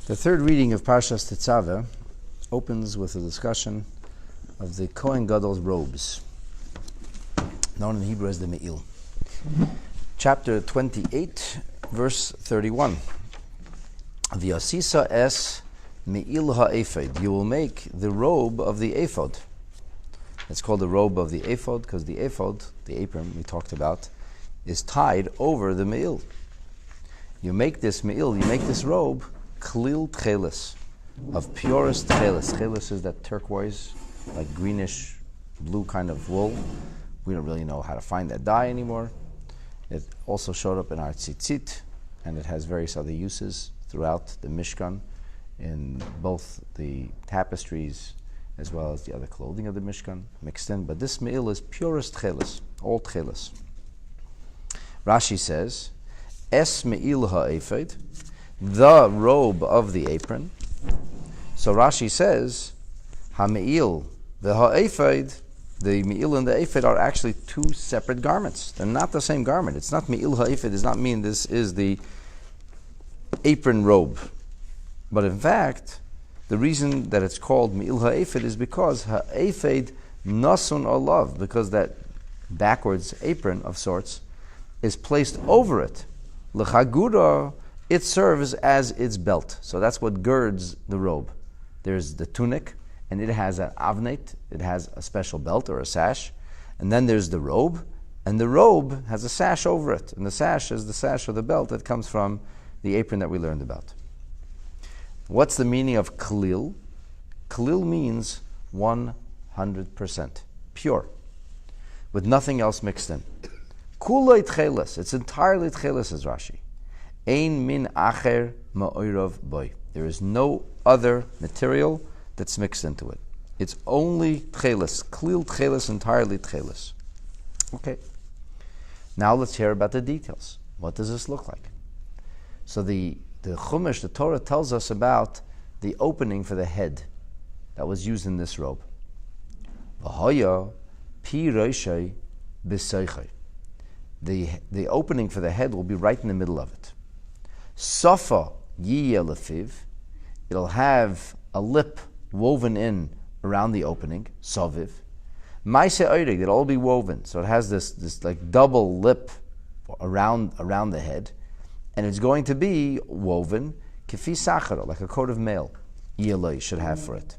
The third reading of Parshas Tetzaveh opens with a discussion of the Kohen Gadol's robes, known in Hebrew as the Me'il. Chapter 28, verse 31. V'yasisa es Me'il ha'ephod. You will make the robe of the ephod. It's called the robe of the ephod because the ephod, the apron we talked about, is tied over the Me'il. You make this Me'il, you make this robe, Klil Tchelis, of purest Tchelis. Tchelis is that turquoise, like greenish blue kind of wool. We don't really know how to find that dye anymore. It also showed up in our tzitzit, and it has various other uses throughout the Mishkan, in both the tapestries as well as the other clothing of the Mishkan mixed in. But this Me'il is purest Tchelis, all Tchelis. Rashi says, Es Me'il ha'ephod, the robe of the apron. So Rashi says, Ha-me'il, the ha-ephod, the me'il and the ephod are actually two separate garments. They're not the same garment. It's not me'il ha-ephod, does not mean this is the apron robe. But in fact, the reason that it's called me'il ha-ephod is because ha-ephod nasun olav, because that backwards apron of sorts is placed over it. L'chagura, it serves as its belt. So that's what girds the robe. There's the tunic, and it has an avnet, it has a special belt or a sash. And then there's the robe, and the robe has a sash over it. And the sash is the sash or the belt that comes from the apron that we learned about. What's the meaning of klil? Klil means 100%, pure, with nothing else mixed in. Kulei tcheles, it's entirely tcheles, says Rashi. Ein min acher ma'oirav boy. There is no other material that's mixed into it. It's only tcheles, klil tcheles, entirely tcheles. Okay. Now let's hear about the details. What does this look like? So the Chumash, the Torah, tells us about the opening for the head that was used in this robe. V'haya pi roshei b'seichei. The opening for the head will be right in the middle of it. Safa yiyeh lefiv. It'll have a lip woven in around the opening. Saviv. Maise oirig. It'll all be woven. So it has this like double lip around the head, and it's going to be woven kefi sachara, like a coat of mail. Yiyeh should have for it.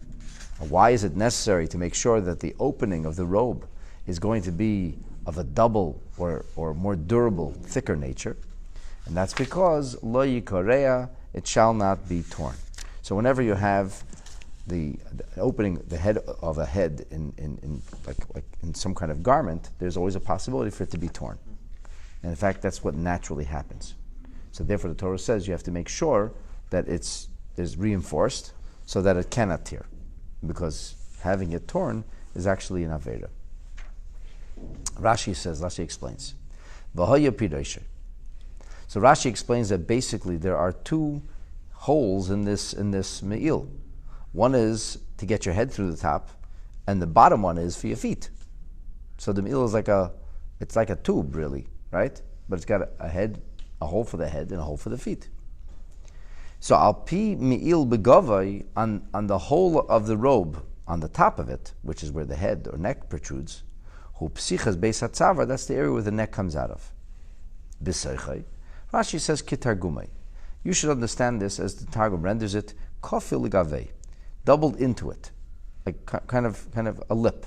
Why is it necessary to make sure that the opening of the robe is going to be of a double or more durable, thicker nature? And that's because lo yikorea, it shall not be torn. So whenever you have the opening, the head of a head in some kind of garment, there's always a possibility for it to be torn. And in fact, that's what naturally happens. So therefore, the Torah says you have to make sure that is reinforced so that it cannot tear, because having it torn is actually an avera. Rashi explains, V'haya pidoshe. So Rashi explains that basically there are two holes in this me'il. One is to get your head through the top, and the bottom one is for your feet. So the me'il is like a tube, really, right? But it's got a head, a hole for the head, and a hole for the feet. So al pi me'il begavai, on the hole of the robe, on the top of it, which is where the head or neck protrudes, hu psichas beis hatzavar, that's the area where the neck comes out of. B'seichai. Rashi says kitargumai. You should understand this as the Targum renders it, kofil gavei, doubled into it, like kind of a lip.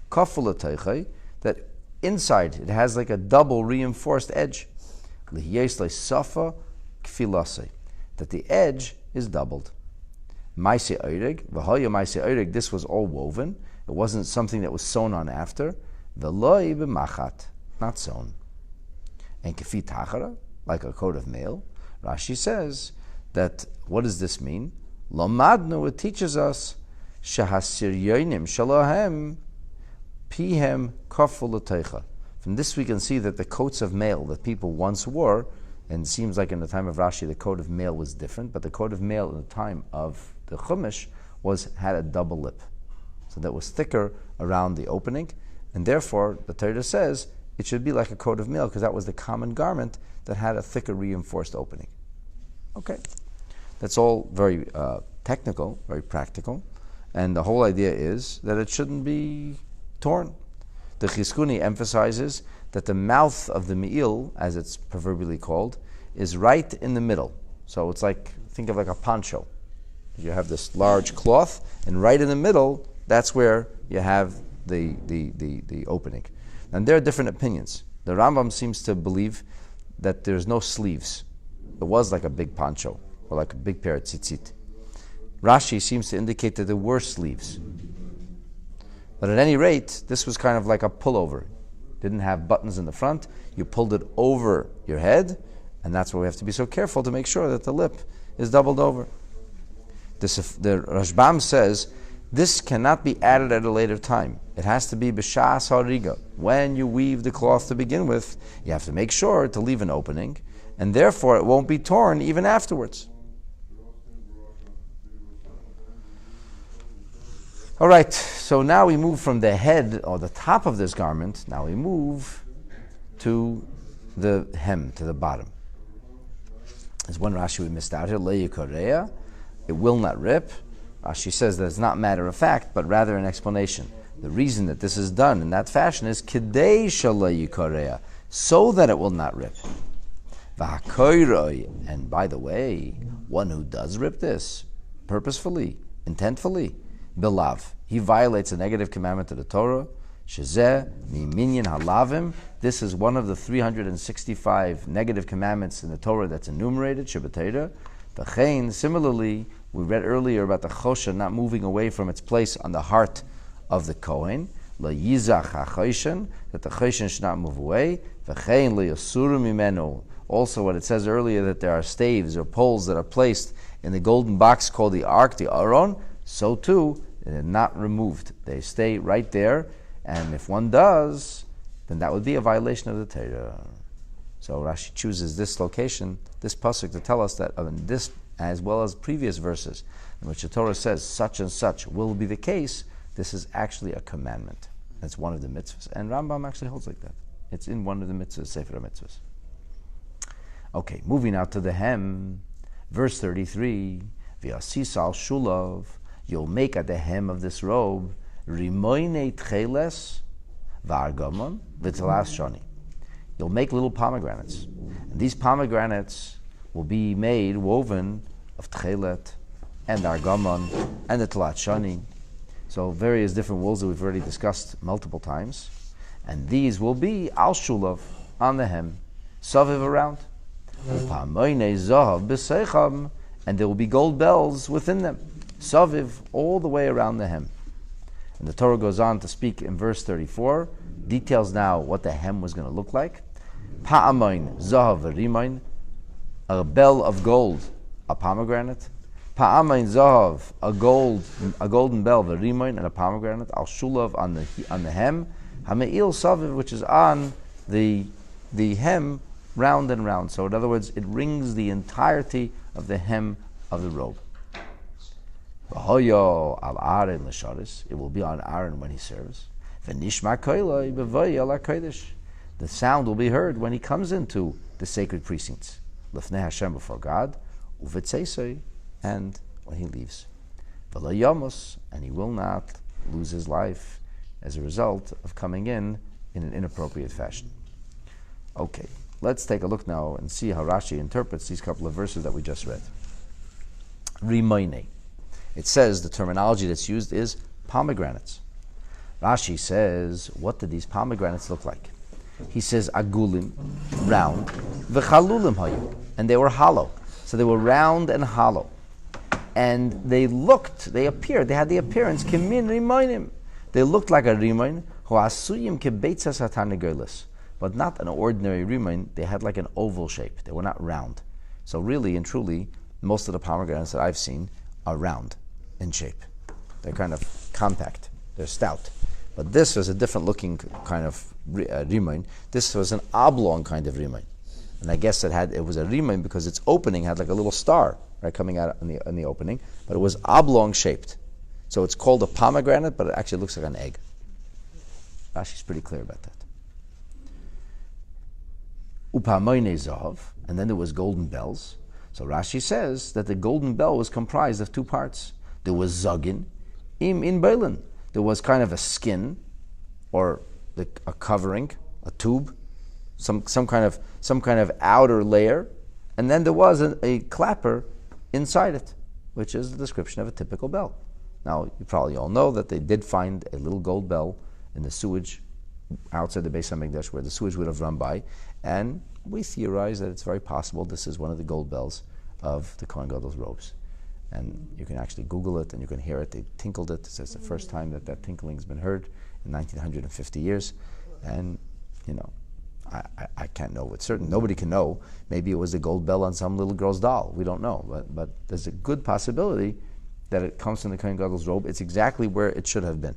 Kofil ateichai, that inside it has like a double reinforced edge. Lihiyes le'safa kfilasei, that the edge is doubled. Maise oirig, v'haya maise oirig, this was all woven. It wasn't something that was sewn on after. V'loi b'machat, not sewn. And kefi tachara, like a coat of mail. Rashi says that, what does this mean? Lomadnu, it teaches us, shahasiryonim shalahem pihem kaful l'teicha. From this we can see that the coats of mail that people once wore, and it seems like in the time of Rashi the coat of mail was different, but the coat of mail in the time of the Chumash had a double lip. So that was thicker around the opening, and therefore the Torah says it should be like a coat of mail, because that was the common garment that had a thicker reinforced opening. Okay. That's all very technical, very practical. And the whole idea is that it shouldn't be torn. The Chizkuni emphasizes that the mouth of the me'il, as it's proverbially called, is right in the middle. So it's like, think of like a poncho. You have this large cloth, and right in the middle, that's where you have the opening. And there are different opinions. The Rambam seems to believe that there's no sleeves. It was like a big poncho, or like a big pair of tzitzit. Rashi seems to indicate that there were sleeves. But at any rate, this was kind of like a pullover. Didn't have buttons in the front. You pulled it over your head, and that's why we have to be so careful to make sure that the lip is doubled over. The Rashbam says, this cannot be added at a later time. It has to be b'shas hariga. When you weave the cloth to begin with, you have to make sure to leave an opening, and therefore it won't be torn even afterwards. All right, so now we move from the head or the top of this garment, now we move to the hem, to the bottom. There's one Rashi we missed out here, le'yikorea, it will not rip. Rashi says that it's not matter of fact, but rather an explanation. The reason that this is done in that fashion is kidei shale'yikorea, so that it will not rip. V'hakoiroi, and by the way, one who does rip this, purposefully, intentfully, bilav, he violates a negative commandment of the Torah. Shezeh miminyan halavim. This is one of the 365 negative commandments in the Torah that's enumerated. Shabbatayra. V'chein. Similarly, we read earlier about the choshen not moving away from its place on the heart of the Kohen. LaYizach haChoshen, that the choshen should not move away. V'chein leYasuru mimenu. Also, what it says earlier that there are staves or poles that are placed in the golden box called the Ark, the Aron. So too, they're not removed. They stay right there, and if one does, then that would be a violation of the Torah. So Rashi chooses this location, this pasuk, to tell us that this, as well as previous verses, in which the Torah says such and such will be the case, this is actually a commandment. It's one of the mitzvahs, and Rambam actually holds like that. It's in one of the mitzvahs, Sefer HaMitzvahs. Okay, moving out to the hem, verse 33, V'yasisal shulav, you'll make at the hem of this robe rimoine tcheles v'argamon v'telas shani. You'll make little pomegranates, and these pomegranates will be made, woven of tchelet and argamon and the telat shani. So various different wools that we've already discussed multiple times, and these will be al shulav, on the hem, saviv, around, u'pamoine zahav b'seicham, and there will be gold bells within them. Saviv, all the way around the hem. And the Torah goes on to speak in verse 34, details now what the hem was going to look like. Pa'amain zahav v'rimain, a bell of gold, a pomegranate. Pa'amain zahav, a golden bell, v'rimain, and a pomegranate. Al shulav, on the hem. Hame'il saviv, which is on the hem, round and round. So in other words, it rings the entirety of the hem of the robe. Al Aaron l'sharis, it will be on Aaron when he serves. V'nishma koiloi b'voy al hakodesh, the sound will be heard when he comes into the sacred precincts, l'fnei Hashem, before God, u'v'tzeisoi, and when he leaves. V'lo yamos, and he will not lose his life as a result of coming in an inappropriate fashion. Okay, let's take a look now and see how Rashi interprets these couple of verses that we just read. Rimoine. It says the terminology that's used is pomegranates. Rashi says, what did these pomegranates look like? He says, agulim, round, v'chalulim hayu, and they were hollow. So they were round and hollow. And they appeared, they had the appearance, kemin rimoinim. They looked like a rimoin, hu asuyim kebeitzas hatanigolis, but not an ordinary rimoin. They had like an oval shape. They were not round. So really and truly, most of the pomegranates that I've seen are round in shape. They're kind of compact. They're stout. But this was a different looking kind of rimoin. This was an oblong kind of rimoin. And I guess it was a rimoin because its opening had like a little star, right, coming out in the opening, but it was oblong shaped. So it's called a pomegranate, but it actually looks like an egg. Rashi's pretty clear about that. Upamoine zahav, and then there was golden bells. So Rashi says that the golden bell was comprised of two parts. There was zagin, im in beilin. There was kind of a skin, or a covering, a tube, some kind of outer layer, and then there was a clapper inside it, which is the description of a typical bell. Now, you probably all know that they did find a little gold bell in the sewage outside the Beis HaMikdash where the sewage would have run by, and we theorize that it's very possible this is one of the gold bells of the Kohen Gadol's robes. And you can actually Google it and you can hear it. They tinkled it. It says the first time that tinkling has been heard in 1950 years. And, I can't know with certain. Nobody can know. Maybe it was a gold bell on some little girl's doll. We don't know. But there's a good possibility that it comes from the Kohen Gadol's robe. It's exactly where it should have been,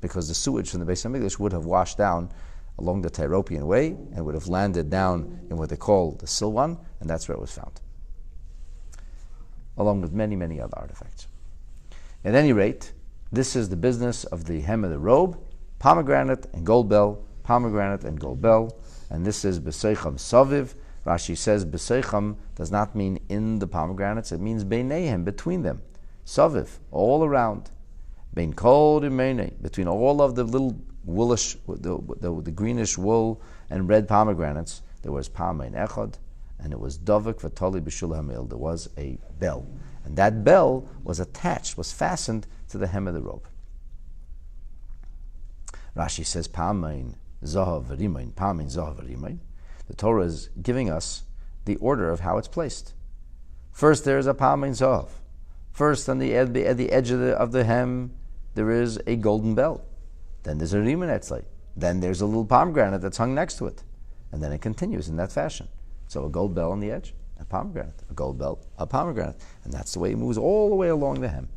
because the sewage from the Beis HaMikdash would have washed down along the Tyropian way and would have landed down in what they call the Silwan, and that's where it was found, along with many, many other artifacts. At any rate, this is the business of the hem of the robe, pomegranate and gold bell, pomegranate and gold bell, and this is b'seicham saviv. Rashi says b'seicham does not mean in the pomegranates, it means beinehem, between them. Saviv, all around. Bein kol d'meinei, between all of the little woolish, the greenish wool and red pomegranates, there was pamein echad, and it was davik v'tali b'shul hamil. There was a bell, and that bell was attached, was fastened to the hem of the robe. Rashi says pamein zahav v'rimain, pamein zahav v'rimain. The Torah is giving us the order of how it's placed. First, there is a pamein zahav. First, on the edge of the hem, there is a golden bell. Then there's a riman etzlai. Then there's a little pomegranate that's hung next to it. And then it continues in that fashion. So a gold bell on the edge, a pomegranate. A gold bell, a pomegranate. And that's the way it moves all the way along the hem.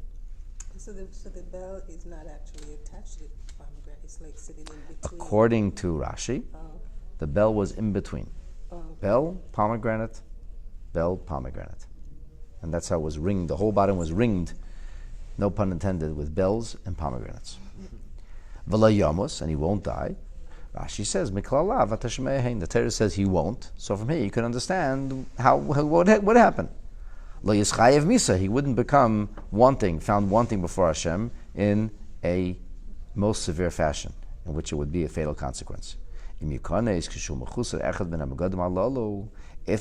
So the bell is not actually attached to the pomegranate. It's like sitting in between. According to Rashi, the bell was in between. Bell, pomegranate, bell, pomegranate. And that's how it was ringed. The whole bottom was ringed, no pun intended, with bells and pomegranates. V'la yamos, and he won't die. Rashi says, Miklalav atashmehein. The Torah says he won't. So from here you can understand what happened. Lo yischayev misa. He wouldn't become found wanting before Hashem in a most severe fashion, in which it would be a fatal consequence. If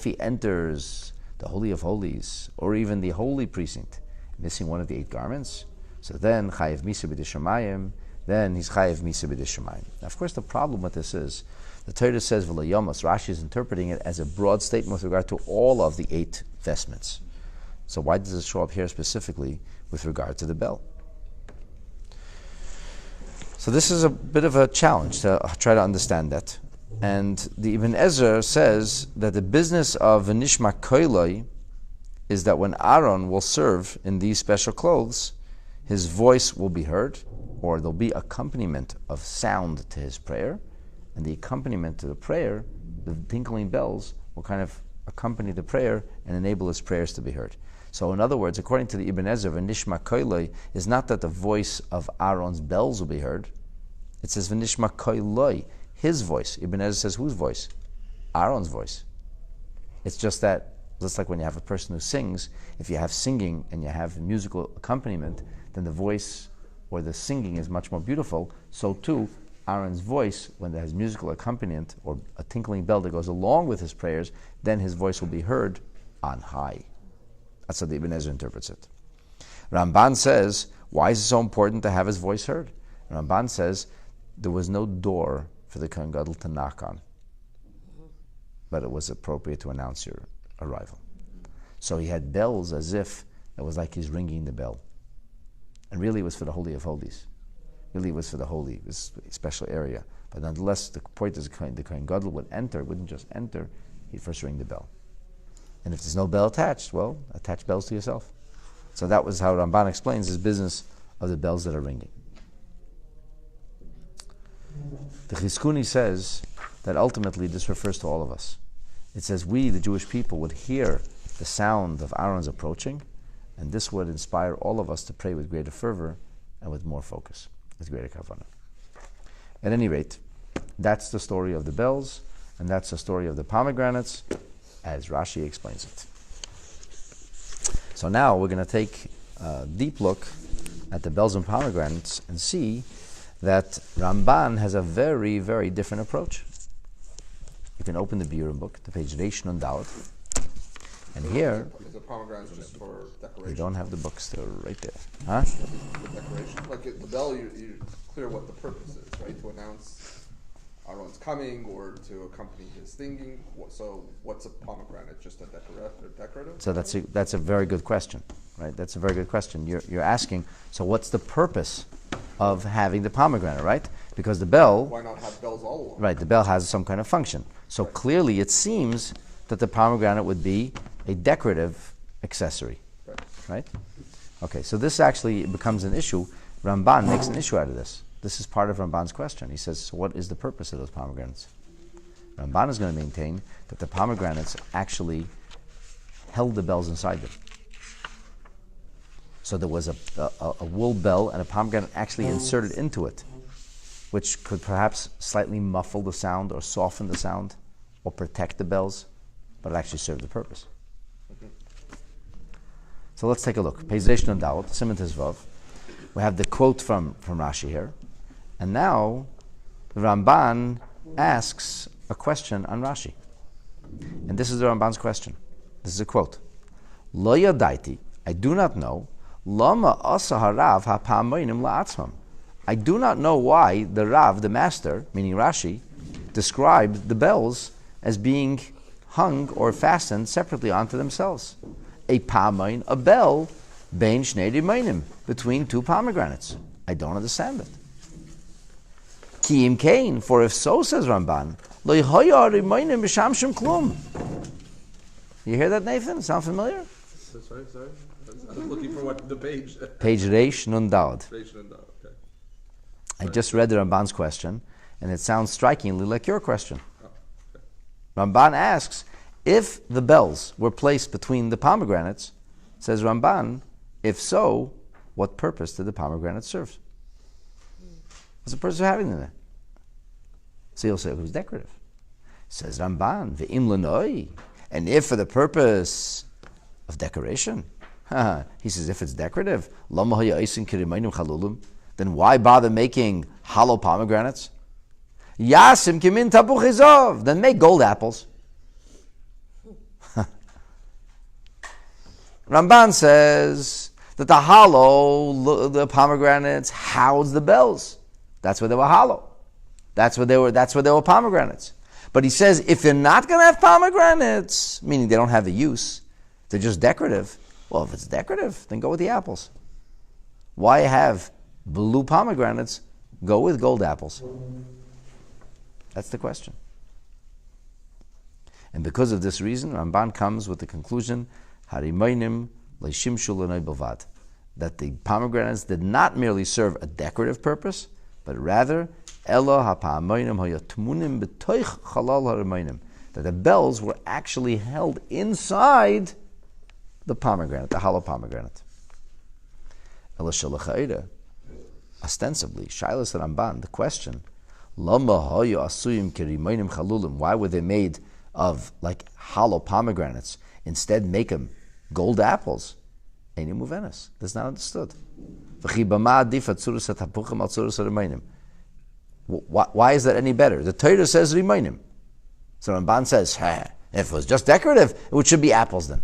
he enters the Holy of Holies, or even the holy precinct, missing one of the 8 garments, so then chayev misa b'dishamayim, then he's chayev misa b'dishamayim. Now, of course, the problem with this is, the Torah says v'la yamos. Rashi is interpreting it as a broad statement with regard to all of the 8 vestments. So why does it show up here specifically with regard to the bell? So this is a bit of a challenge to try to understand that. And the Ibn Ezra says that the business of Nishma Koiloi is that when Aaron will serve in these special clothes, his voice will be heard, or there'll be accompaniment of sound to his prayer, and the accompaniment to the prayer, the tinkling bells, will kind of accompany the prayer and enable his prayers to be heard. So in other words, according to the Ibn Ezra, Nishma Koiloi is not that the voice of Aaron's bells will be heard. It says Nishma Koiloi, his voice. Ibn Ezra says whose voice? Aaron's voice. It's just that, just like when you have a person who sings, if you have singing and you have musical accompaniment, then the voice or the singing is much more beautiful. So too, Aaron's voice, when there has musical accompaniment or a tinkling bell that goes along with his prayers, then his voice will be heard on high. That's how the Ibn Ezra interprets it. Ramban says, why is it so important to have his voice heard? Ramban says, there was no door for the Kohen Gadol to knock on, but it was appropriate to announce your arrival. So he had bells as if it was like he's ringing the bell. And really it was for the Holy of Holies. Really it was for the holy, this special area. But nonetheless, the point is the Kohen Gadol would enter, wouldn't just enter, he'd first ring the bell. And if there's no bell attached, well, attach bells to yourself. So that was how Ramban explains his business of the bells that are ringing. The Chizkuni says that ultimately this refers to all of us. It says we, the Jewish people, would hear the sound of Aaron's approaching, and this would inspire all of us to pray with greater fervor and with more focus, with greater kavanah. At any rate, that's the story of the bells, and that's the story of the pomegranates, as Rashi explains it. So now we're going to take a deep look at the bells and pomegranates and see that Ramban has a very, very different approach. You can open the Biurim book, the page Reish Nun Dalet, and here Is the pomegranate just for decoration? you don't have the books, they're right there. Huh? For decoration? Like the bell, you clear what the purpose is, right? To announce Aaron's coming or to accompany his singing. So what's a pomegranate? Just a decorative? So that's a very good question, right? That's a very good question. You're asking, so what's the purpose of having the pomegranate, right? Because the bell... Why not have bells all along? Right, the bell has some kind of function. So clearly it seems that the pomegranate would be a decorative accessory, right? Okay, so this actually becomes an issue. Ramban makes an issue out of this. This is part of Ramban's question. He says, so what is the purpose of those pomegranates? Ramban is going to maintain that the pomegranates actually held the bells inside them. So there was a wool bell and a pomegranate actually inserted into it, which could perhaps slightly muffle the sound or soften the sound or protect the bells, but it actually served the purpose. So let's take a look. Page Reish Nun Dalet, Siman Tezvav. We have the quote from Rashi here. And now the Ramban asks a question on Rashi. And this is the Ramban's question. This is a quote. Lo yadaiti, I do not know, lama asa harav ha'pamaynim la'atzmam. I do not know why the Rav, the master, meaning Rashi, described the bells as being hung or fastened separately onto themselves. A pamain, a bell, bein shnei rimainim, between two pomegranates. I don't understand it. Ki im kain, for if so, says Ramban, lo yhoya rimainim b'shamshim klum. You hear that, Nathan? Sound familiar? Sorry. I was looking for what the page. Page Reish Nun Dalet. Reish Nun Dalet, okay. I just read the Ramban's question, and it sounds strikingly like your question. Oh, okay. Ramban asks, if the bells were placed between the pomegranates, says Ramban, if so, what purpose did the pomegranate serve? What's the purpose of having them there? So you'll say, it was decorative. Says Ramban, ve'im l'noi, and if for the purpose of decoration, he says, if it's decorative, lama haya eisin kirimaynim chalulum, then why bother making hollow pomegranates? Yasim kimin tapuch izov, then make gold apples. Ramban says that the pomegranates housed the bells. That's why they were hollow. That's why they were pomegranates. But he says if you're not going to have pomegranates, meaning they don't have a use, they're just decorative. Well, if it's decorative, then go with the apples. Why have blue pomegranates? Go with gold apples. That's the question. And because of this reason, Ramban comes with the conclusion, Harimaynim leishimshu l'noi bavad, that the pomegranates did not merely serve a decorative purpose, but rather Elo ha'pa'amaynim hayatmunim b'toich chalal ha'rimaynim, that the bells were actually held inside the pomegranate, the hollow pomegranate. Elo shalacha'ira, ostensibly, Shailas Ramban, the question, Lama hayu asuyim kirimaynim chalulim, why were they made of like hollow pomegranates? Instead, make them gold apples. Eini muvenis. That's not understood. Why is that any better? The Torah says rimainim. So Ramban says, if it was just decorative, it should be apples then.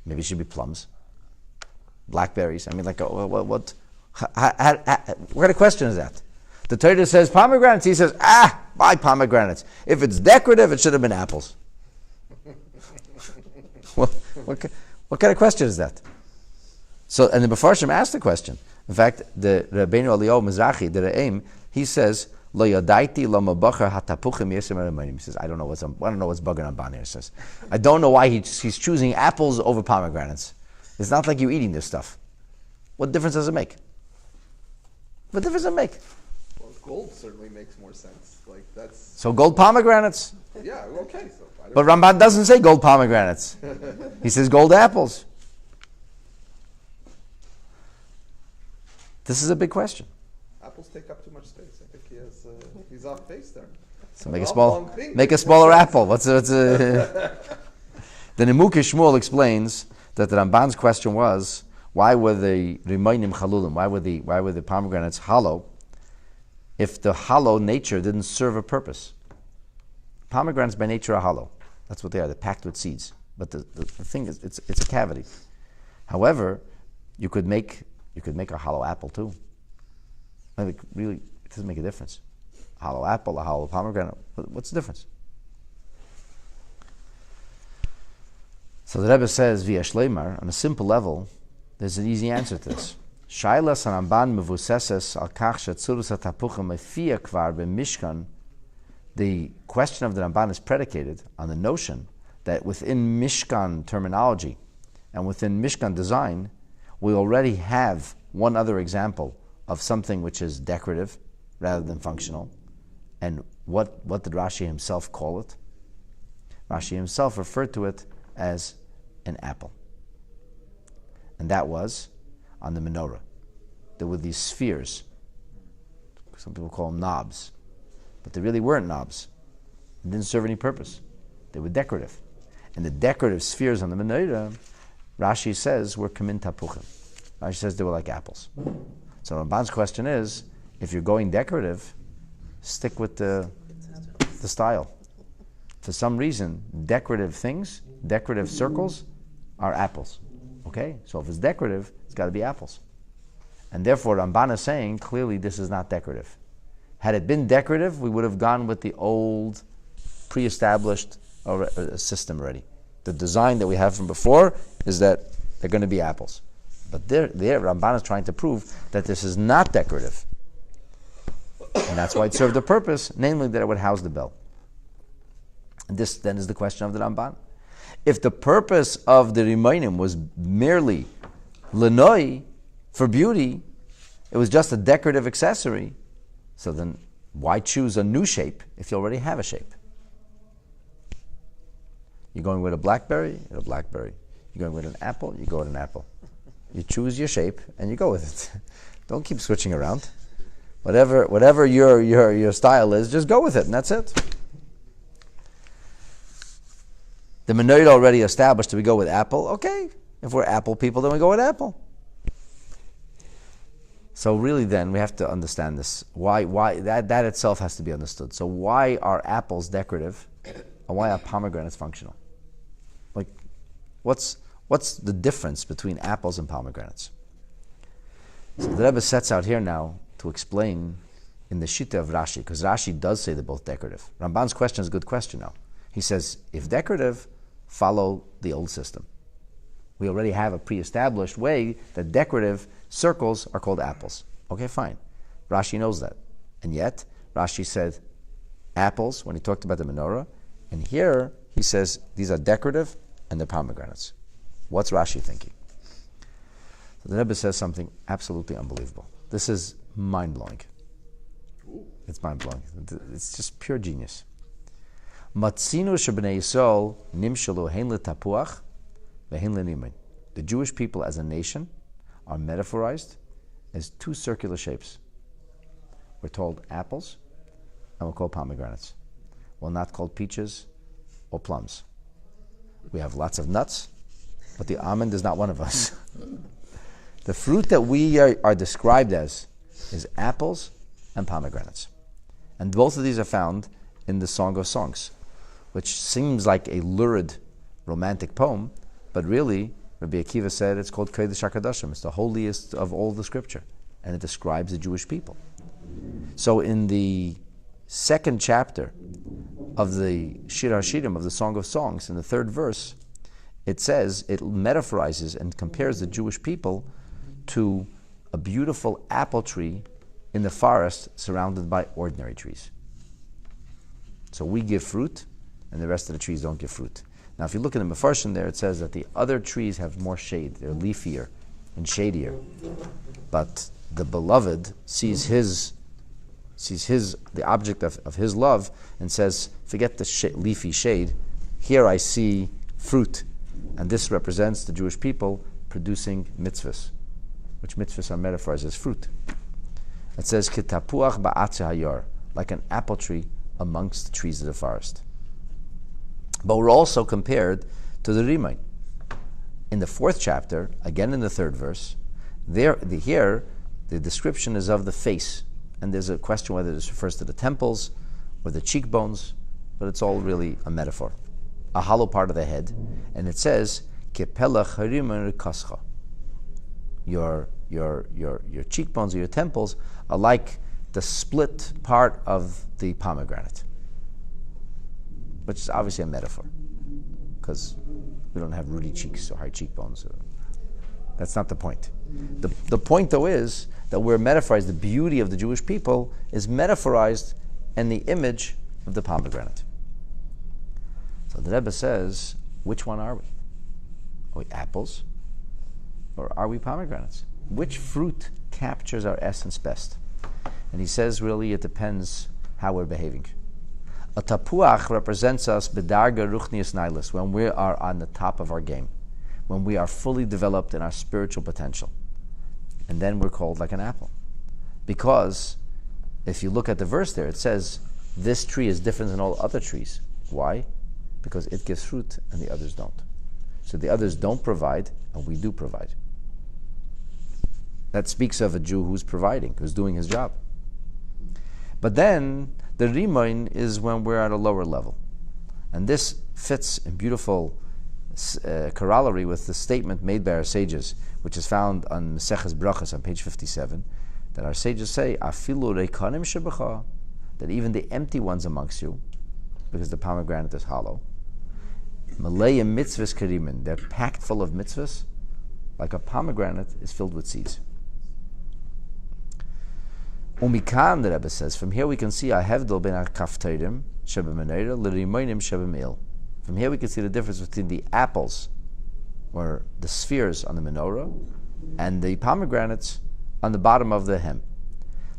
Maybe it should be plums, blackberries. I mean, like, what kind of question is that? The Torah says pomegranates. He says, buy pomegranates. If it's decorative, it should have been apples. What kind of question is that? So, and the Mefarshim asked the question. In fact, the Rabbeinu Eliyahu Mizrahi, the Re'im, he says, "Lo yadaiti lo mabacher hatapuchim yesem eramayim." He says, I don't know what's bugging on Ban here. He says, I don't know why he's choosing apples over pomegranates. It's not like you're eating this stuff. What difference does it make? What difference does it make? Well, gold certainly makes more sense. Like that's So gold pomegranates. yeah, okay. So But Ramban doesn't say gold pomegranates. He says gold apples. This is a big question. apples take up too much space. I think he's off base there. So make a smaller apple. The Nimukei Shmuel explains that the Ramban's question was, why were the Rimainim Chalulim, why were the pomegranates hollow, if the hollow nature didn't serve a purpose? Pomegranates by nature are hollow. That's what they are. They're packed with seeds. But the thing is, it's a cavity. However, you could make a hollow apple too. Like, really, it doesn't make a difference. A hollow apple, a hollow pomegranate. What's the difference? So the Rebbe says, via Shleimar, on a simple level, there's an easy answer to this. Shailas Ramban mevuseses al kach shetzurus hatapuchim mefia kvar b'mishkan. The question of the Ramban is predicated on the notion that within Mishkan terminology and within Mishkan design, we already have one other example of something which is decorative rather than functional. And what did Rashi himself call it? Rashi himself referred to it as an apple. And that was on the menorah. There were these spheres. Some people call them knobs. But they really weren't knobs. They didn't serve any purpose. They were decorative. And the decorative spheres on the menorah, Rashi says, were kamin tapuchim. Rashi says they were like apples. So Ramban's question is, if you're going decorative, stick with the style. For some reason, decorative things, decorative circles, are apples. Okay? So if it's decorative, it's got to be apples. And therefore, Ramban is saying, clearly this is not decorative. Had it been decorative, we would have gone with the old, pre-established system already. The design that we have from before is that they're going to be apples. But there, Ramban is trying to prove that this is not decorative. And that's why it served a purpose, namely that it would house the bell. And this then is the question of the Ramban. If the purpose of the Rimainim was merely lenoi, for beauty, it was just a decorative accessory, so then why choose a new shape if you already have a shape? You're going with a blackberry, you're a blackberry. You're going with an apple, you go with an apple. You choose your shape and you go with it. Don't keep switching around. Whatever your style is, just go with it, and that's it. The menorah already established that we go with apple. Okay, if we're apple people, then we go with apple. So really then, we have to understand this. Why that itself has to be understood. So why are apples decorative, and why are pomegranates functional? Like, what's the difference between apples and pomegranates? So the Rebbe sets out here now to explain in the Shita of Rashi, because Rashi does say they're both decorative. Ramban's question is a good question now. He says, if decorative, follow the old system. We already have a pre-established way that decorative circles are called apples. Okay, fine. Rashi knows that. And yet, Rashi said apples when he talked about the menorah, and here he says these are decorative and they're pomegranates. What's Rashi thinking? So the Rebbe says something absolutely unbelievable. This is mind-blowing. It's mind-blowing. It's just pure genius. Matzinu shebnei Yisrael nimshalu hein letapuach ve'hen lenimin. The Jewish people as a nation are metaphorized as two circular shapes. We're told apples and we're called pomegranates. We're not called peaches or plums. We have lots of nuts, but the almond is not one of us. The fruit that we are described as is apples and pomegranates. And both of these are found in the Song of Songs, which seems like a lurid romantic poem, but really, Rabbi Akiva said it's called Kodesh HaKadoshim. It's the holiest of all the scripture, and it describes the Jewish people. So in the second chapter of the Shir HaShirim, of the Song of Songs, in the third verse, it says, it metaphorizes and compares the Jewish people to a beautiful apple tree in the forest surrounded by ordinary trees. So we give fruit, and the rest of the trees don't give fruit. Now, if you look in the Mefarshim there, it says that the other trees have more shade. They're leafier and shadier. But the beloved sees the object of his love and says, forget the leafy shade. Here I see fruit. And this represents the Jewish people producing mitzvahs, which mitzvahs are metaphorized as fruit. It says, Kitapuach ba'atze hayar, like an apple tree amongst the trees of the forest. But we're also compared to the Rimain. In the 4th chapter, again in the 3rd verse, here the description is of the face. And there's a question whether this refers to the temples or the cheekbones, but it's all really a metaphor. A hollow part of the head. And it says, Kepelach harimer kascha. Your cheekbones or your temples are like the split part of the pomegranate, which is obviously a metaphor, because we don't have ruddy cheeks or high cheekbones. That's not the point. The point, though, is that we're metaphorized. The beauty of the Jewish people is metaphorized in the image of the pomegranate. So the Rebbe says, which one are we? Are we apples, or are we pomegranates? Which fruit captures our essence best? And he says, really, it depends how we're behaving. A tapuach represents us bedarga ruchnius nailis, when we are on the top of our game, when we are fully developed in our spiritual potential. And then we're called like an apple. Because if you look at the verse there, it says, this tree is different than all other trees. Why? Because it gives fruit and the others don't. So the others don't provide, and we do provide. That speaks of a Jew who's providing, who's doing his job. But then, the rimoin is when we're at a lower level. And this fits in beautiful corollary with the statement made by our sages, which is found on Maseches Brachos on page 57, that our sages say, Afilu reikanim shebecha, that even the empty ones amongst you, because the pomegranate is hollow, Maleyim mitzvahs karimin, they're packed full of mitzvahs, like a pomegranate is filled with seeds. Umikan, the Rebbe says, from here we can see a hevdel ben ha-kafteirim shebameneira l'rimoinim shebamil. From here we can see the difference between the apples, or the spheres on the menorah, and the pomegranates on the bottom of the hem.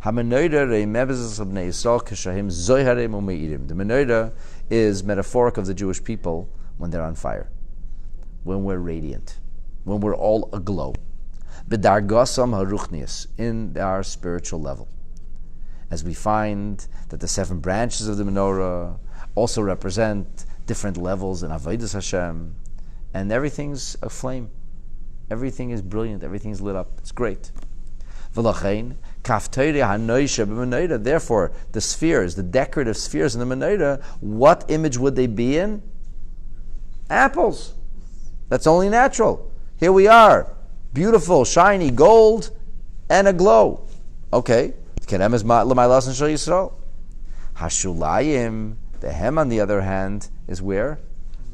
The menorah is metaphoric of the Jewish people when they're on fire, when we're radiant, when we're all aglow. B'dargasam haruchnius, in our spiritual level. As we find that the 7 branches of the menorah also represent different levels in Avodas Hashem, and everything's aflame. Everything is brilliant, everything's lit up. It's great. Therefore, the spheres, the decorative spheres in the menorah, what image would they be in? Apples. That's only natural. Here we are, beautiful, shiny, gold, and aglow. Okay. Hashulayim, the hem on the other hand, is where?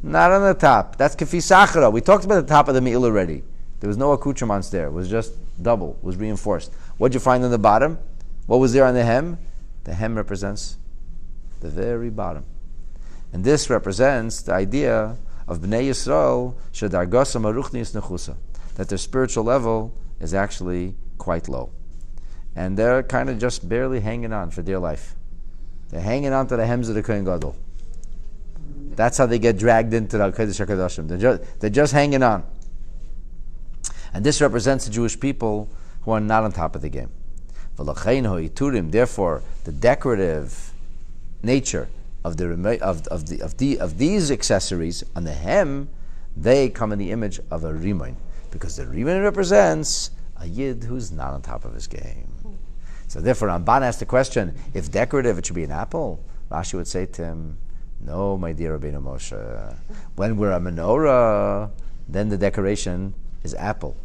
Not on the top. That's kefi sachara. We talked about the top of the meal already. There was no accoutrements there. It was just double, was reinforced. What'd you find on the bottom? What was there on the hem? The hem represents the very bottom. And this represents the idea of Bnei Yisrael, shedargasam haruchnius nechusa, that their spiritual level is actually quite low. And they're kind of just barely hanging on for dear life. They're hanging on to the hems of the Kohen Gadol. That's how they get dragged into the Kodesh HaKadoshim. They're just hanging on. And this represents the Jewish people who are not on top of the game. Therefore, the decorative nature of these accessories on the hem, they come in the image of a rimoin, because the rimoin represents a yid who's not on top of his game. So therefore, Ramban asked the question: if decorative, it should be an apple. Rashi would say to him, "No, my dear Rabbeinu Moshe. When we're a menorah, then the decoration is apple.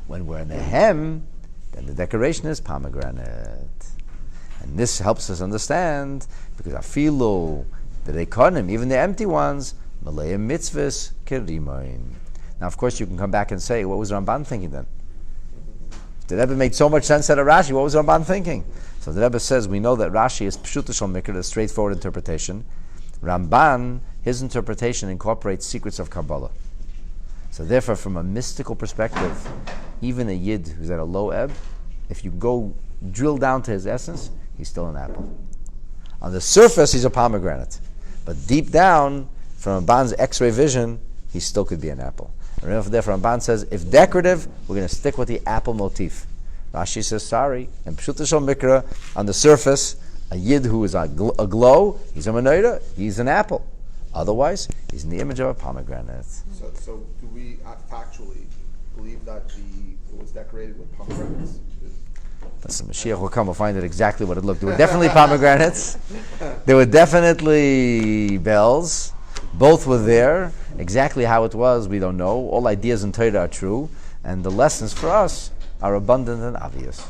When we're in the hem, then the decoration is pomegranate." And this helps us understand, because afilu, the rekonim, even the empty ones, malayim mitzvahs kerimoin. Now, of course, you can come back and say, what was Ramban thinking then? The Rebbe made so much sense out of Rashi. What was Ramban thinking? So the Rebbe says, we know that Rashi is pshuta shel mikra, a straightforward interpretation. Ramban, his interpretation incorporates secrets of Kabbalah. So therefore, from a mystical perspective, even a yid who's at a low ebb, if you go drill down to his essence, he's still an apple. On the surface, he's a pomegranate. But deep down, from Ramban's X-ray vision, he still could be an apple. And therefore, Ramban says, if decorative, we're going to stick with the apple motif. Rashi says, sorry, and Pshuta Shel Mikra, on the surface, a yid who is aglow, he's a menorah, he's an apple. Otherwise, he's in the image of a pomegranate. So do we factually believe that it was decorated with pomegranates? Listen, Mashiach will come, we'll find out exactly what it looked. There were definitely pomegranates. There were definitely bells. Both were there. Exactly how it was, we don't know. All ideas in Torah are true. And the lessons for us are abundant and obvious.